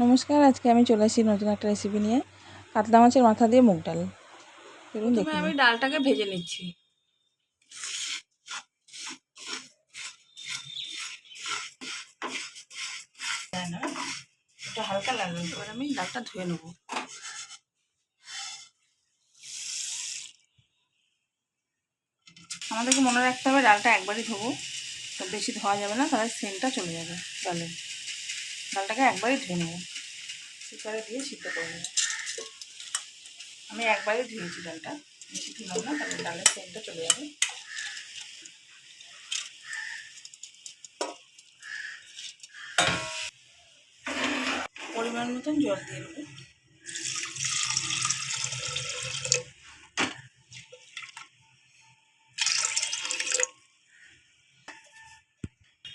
নমস্কার, আজকে আমি চলে এসেছি নতুন একটা রেসিপি নিয়ে। কাতলা মাছের মাথা দিয়ে মুগ ডাল। চলুন প্রথমে দেখুন। আমি ডালটাকে ভেজে নিচ্ছি। এটা হালকা লাগবে, এবার আমি ডালটা ধুয়ে নেব। আমাদেরকে মনে রাখতে হবে ডালটা একবারই ধোবো, তো বেশি ধোয়া যাবে না, তাহলে সেন্টটা চলে যাবে ডালের। ডালটাকে একবারই ধুয়ে নেব, কুকারে দিয়ে সিদ্ধ করে নেব। আমি একবারই ধুয়েছি ডালটা, বেশি ধুলাম না, তাহলে ডালের সেন্টটা চলে যাবে। পরিমাণ মতন জল দিয়ে দেবো।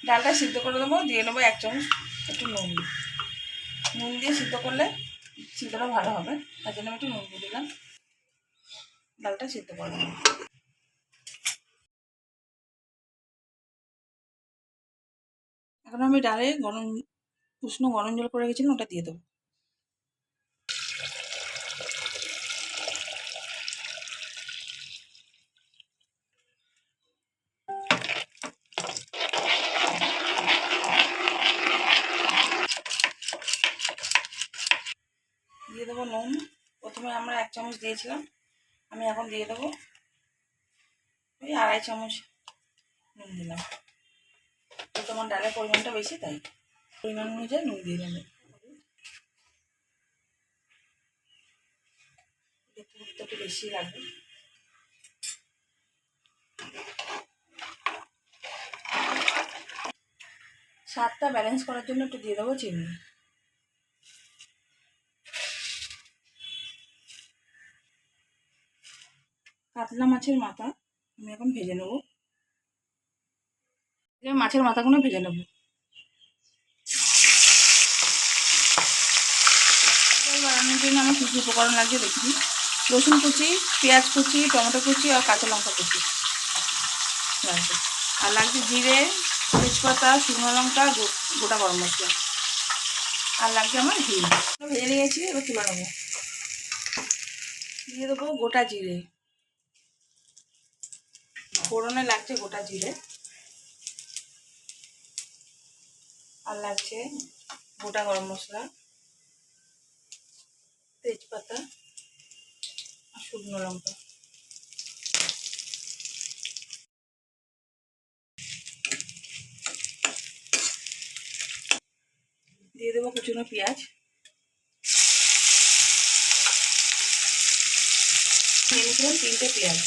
ডালটা সিদ্ধ করে দেবো, দিয়ে নেবো 1 চামচ একটু নুন। নুন দিয়ে সিদ্ধ করলে সিদ্ধটা ভালো হবে, তার জন্য আমি একটু নুন দিয়ে দিলাম। ডালটা সিদ্ধ করে নেব। এখন আমি ডালে উষ্ণ গরম জল করে রেখেছিলাম, ওটা দিয়ে দেবো। দিয়ে দেবো নুন। প্রথমে আমরা 1 চামচ দিয়েছিলাম, আমি এখন দিয়ে দেবো ওই 2.5 চামচ নুন দিলাম। তো তোমার ডালের পরিমাণটা বেশি, তাই পরিমাণ অনুযায়ী নুন দিয়ে দেবে। একটু বেশি লাগবে। স্বাদটা ব্যালেন্স করার জন্য একটু দিয়ে দেবো চিনি। কাতলা মাছের মাথা আমি এখন ভেজে নেবো। মাছের মাথাগুলো ভেজে নেবো। বানানোর জন্য আমার কী কী উপকরণ লাগছে দেখি। রসুন কুচি, পেঁয়াজ কুচি, টমেটো কুচি আর কাঁচা লঙ্কা কুচি লাগবে। আর লাগছে জিরে, তেজপাতা, শুকনো লঙ্কা, গোটা গরম মশলা। আর লাগছে আমার হিং। ভেজে নিয়েছি, এবার তুলে নেবো। দিয়ে দেবো গোটা জিরে। ফোড়নে লাগছে গোটা জিরে, আর লাগছে গোটা গরম মশলা, তেজপাতা আর শুকনো লঙ্কা। দিয়ে দেবো কুচনো পেঁয়াজ। নিয়ে নিয়েছিলাম 3টে পেঁয়াজ।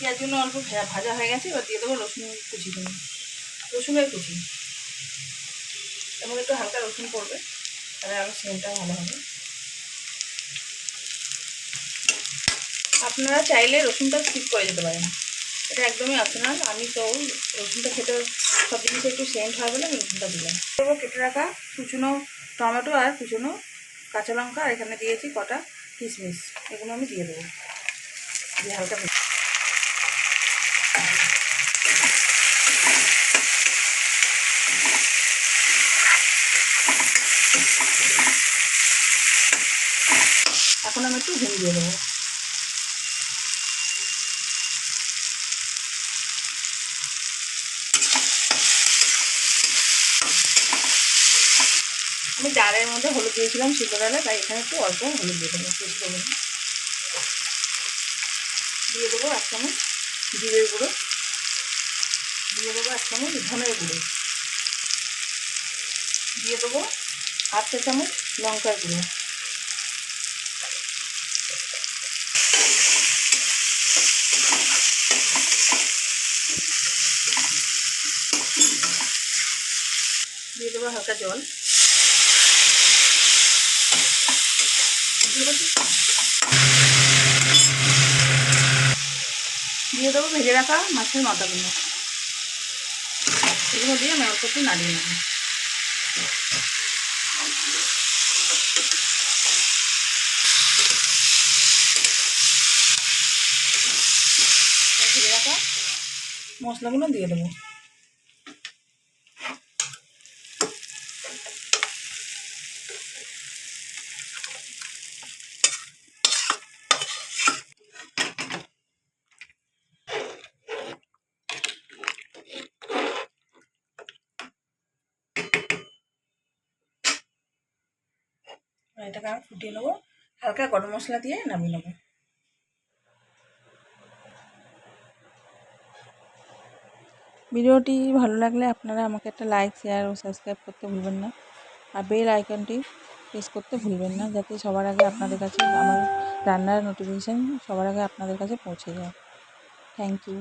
পেঁয়াজগুলো অল্প ভাজা হয়ে গেছে, এবার দিয়ে দেবো রসুন কুচিগুলো। রসুনের কুচি, এবং একটু হালকা রসুন পড়বে, তাহলে আরও সেন্টটা ভালো হবে। আপনারা চাইলে রসুনটা স্কিপ করে যেতে পারেন, এটা একদমই অপশনাল। আমি তো রসুনটা খেতে সব জিনিসে একটু সেন্ট হয় বলে আমি রসুনটা দিলাম। দেবো কেটে রাখা কুচনো টমেটো আর কুচনো কাঁচা লঙ্কা, আর এখানে দিয়েছি কটা কিশমিশ, এগুলো আমি দিয়ে দেবো। দিয়ে হালকা এখন আমি একটু হিং দিয়ে দেবো। আমি ডালের মধ্যে হলুদ দিয়েছিলাম সিদ্ধ ডালে, তাই এখানে একটু অল্প হলুদ দিয়ে দেবো, বেশি দেবো না। দিয়ে দেবো 1 চামচ জিরের গুঁড়ো, দিয়ে দেবো 1 চামচ ধনের গুঁড়ো, দিয়ে দেবো 1/2 চা চামচ লঙ্কার গুঁড়ো, দিয়ে দেবো হালকা জল, দিয়ে দেবো ভেজে রাখা মাছের মাথাগুলো। এগুলো দিয়ে আমি অল্প একটু নাড়িয়ে নেবো। ভেজে রাখা মশলাগুলো দিয়ে দেবো। এটাকে আমি ফুটিয়ে নেবো, হালকা গরম মশলা দিয়ে নামিয়ে নেবো। ভিডিওটি ভালো লাগলে আপনারা আমাকে একটা লাইক, শেয়ার ও সাবস্ক্রাইব করতে ভুলবেন না। আর বেল আইকনটি প্রেস করতে ভুলবেন না, যাতে সবার আগে আপনাদের কাছে আমার রান্নার নোটিফিকেশান সবার আগে আপনাদের কাছে পৌঁছে যায়। Thank you.